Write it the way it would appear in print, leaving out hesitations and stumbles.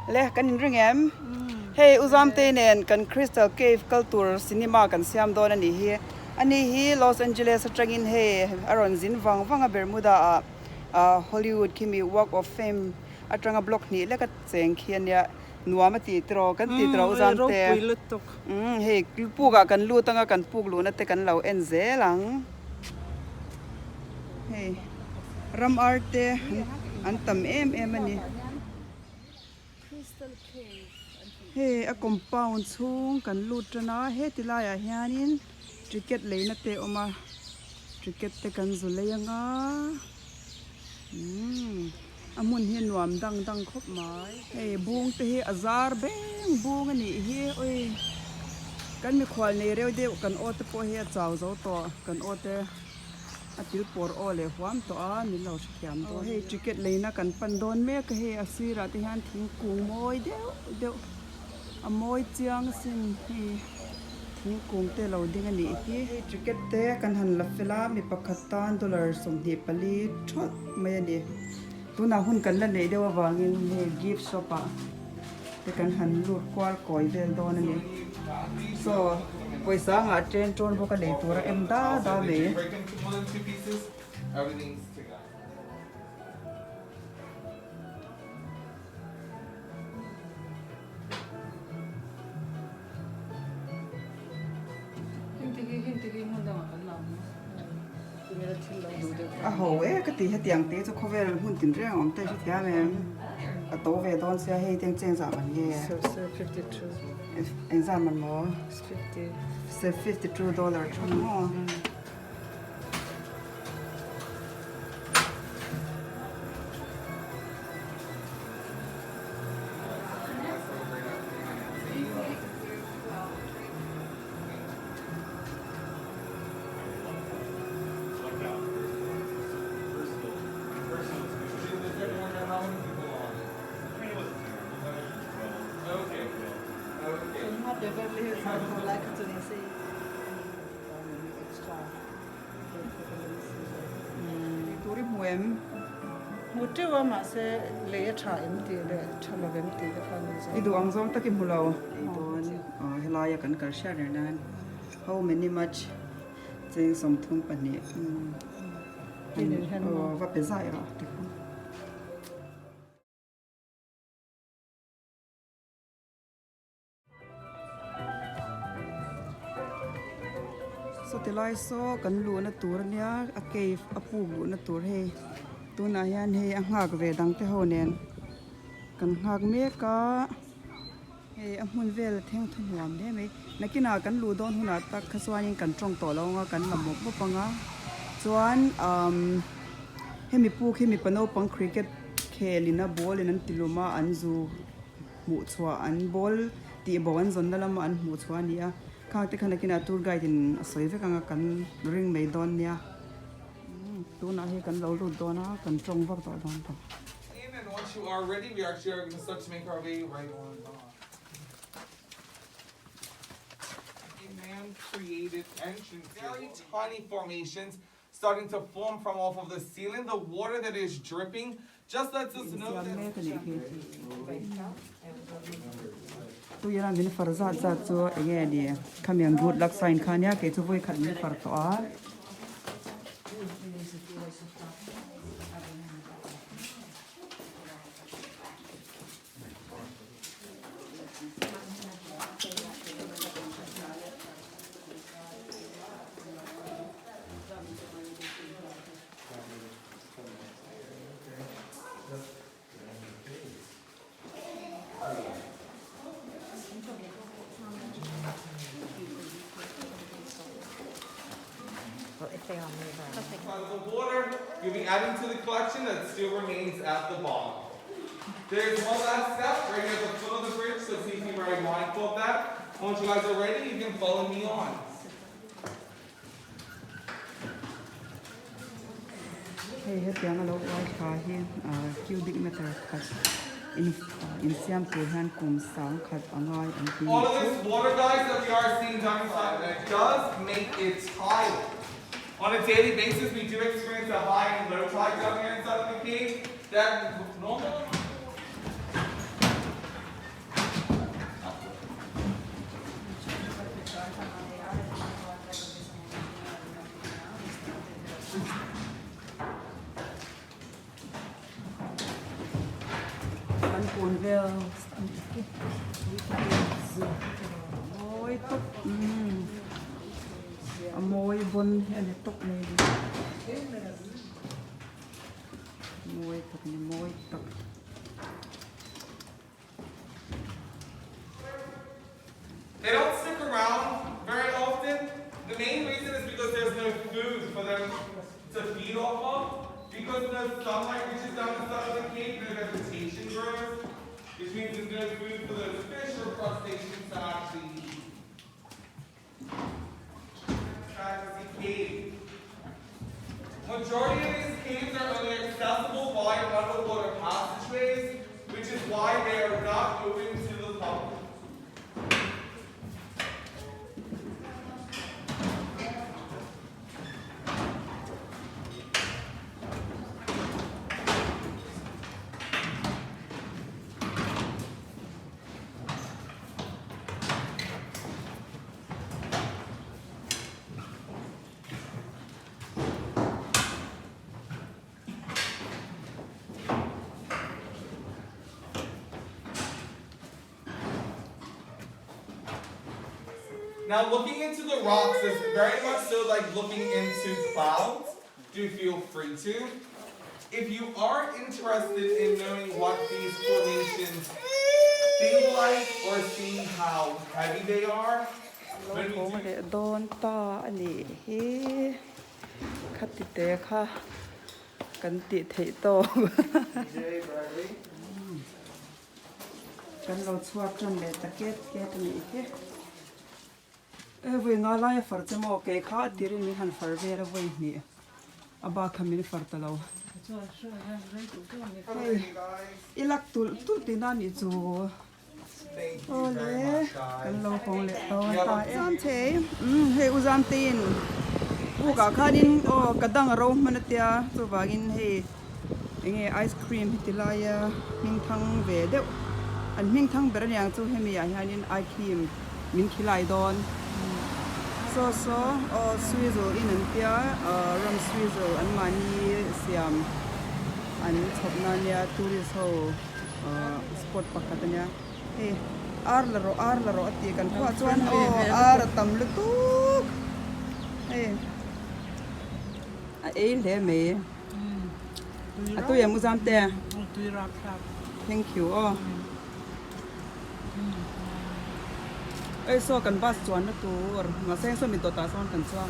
le kan ring em hey Zamtei nen kan Crystal Cave Culture Cinema kan siam don ani hi Los Angeles atangin he aron zin wanga Bermuda Hollywood kimi Walk of Fame atanga block ni le ka cheng khian ya nuama ti tro kan ti tro Zamtei hey puga kan lu tanga kan puk lu na te kan lau en zelang hey ram arte an tam em ani hey a compound chung kan lutana he tilaya hianin ticket leina te oma ticket te kan zulayanga amun hi nuam dang khop mai hey bung te hi azar beng bung ani hi oi kan mi khwal nei reu de kan o te po he chaw zo to kan o te atil por ole huam to a ni lo thiam to hey ticket leina kan pandon me ka he asira ti han thing kung moi deu amoi chiang sin hi thing kung te lo ding ani hi ticket te kan han la fela mi pakhatan dollar som di pali thot mai ani tuna hun kan la nei dewa wangin he gift shop a te kan han lut kwal koi vel don ani so poisa nga train ton bo ka le tura em da le everything's together. ho ka ti ha tiang te cho khovel hun tin reng om te chi thia me a to ve don sia he teng cheng za man ye So 52. exam man mo It's 50. se $52 mo turi muem Mutiwa ma se le cha empty le chalo empty le kan I do ang zong takim hulaw don helaya kan kar share nan how many much cheng som thum pani va pe zai ra so tilai so kan lu na tur nia a cave a pu lu na tur he tu na hian he a ngak ve dang te ho nen kan ngak me ka he a mun vel theng thu nuam de me nakina kan lu don huna tak khaswanin kan tong to longa kan lamok bo panga chuan he mi pano pang cricket khelina ball in an tiluma anzu mu chwa an ball ti bowan zon dalam an mu chwa nia khang te khana kina tour guide in asoi ve kanga kan ring mai don nia tu na he kan lo lu dona kan tong vak to don to And once you are ready, we actually are going to start to make our way right on by. A man-created entrance. Very tiny formations starting to form from off of the ceiling. The water that is dripping just lets us know that. tu yana min farza za cho enge ni khamyang good luck sign khania ke chu voi khat ni far to a The water you'll be adding to the collection that still remains at the bottom. There's one last step right at the foot of the bridge, so please be very mindful of that. Once you guys are ready, you can follow me on. hey he tiang lo wai kha hi cubic meter khat in siam tu han kum sang khat angai an ti All of this water, guys, that we are seeing down inside, it does make it tide. On a daily basis, we do experience a high and low tide down here inside of the cave. That normally กันปูนเวลโอ้ยตกโมยบนอันนี้ตกเลยโมยตกนี่โมยตก They don't stick around very often. The main reason is because there's no food for them to feed off of. Because the sunlight reaches down the side of the cave, no vegetation grows, which means there's no food for those fish or crustaceans to actually eat. Fantasy cave. Majority of these caves are only accessible via underwater passageways, which is why they are not open to the public. Now looking into the rocks is very much so like looking into clouds. Do feel free to. If you are interested in knowing what these formations feel like or seeing how heavy they are, when we do Don ta ani he katite kha kan ti thei to kan lo chua tran le ta ket ni he we nga la far chemo ke kha tirin mi han far ve ra voi ni aba khamin far ta lo ilak tul tina ni chu ole kan lo khong le to ta Zamtei he u Zamtein u ka khanin o kadang ro manatia chu wagin he enge ice cream hitilaya ming thang ve de an ming thang ber yang chu he mi ya hanin ice cream min khilai don so swizzle in an tia ram swizzle an mani siam an chopna nia tourist ho spot pakatanya hey ar la ro ati kan khwa chuan ar tam lu tu hey a le me atu ya mu Zamtei thank you so kan bas chuan na tur ma seng so mi to ta son kan chuan